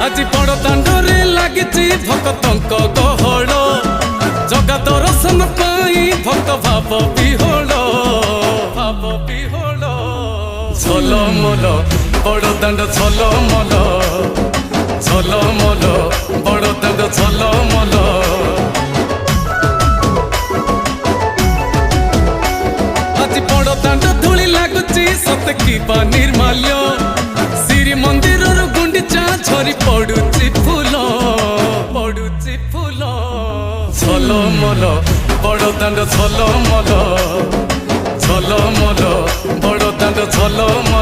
आज बड़ दांडरे लागिची भक्तंक गहळ जगा दर्शन पाई भक्त भाव विहोल झलमल बड़ दांड झलमल झलमल बड़ दांड झलमल आज बड़ दांड धूली लागुची सत कि निर्माल्य श्री मंदिर गुंडीचा झरी पड़ुची फूल झलमल बड़ दांड झलमल झलमल बड़ दांड झलमल।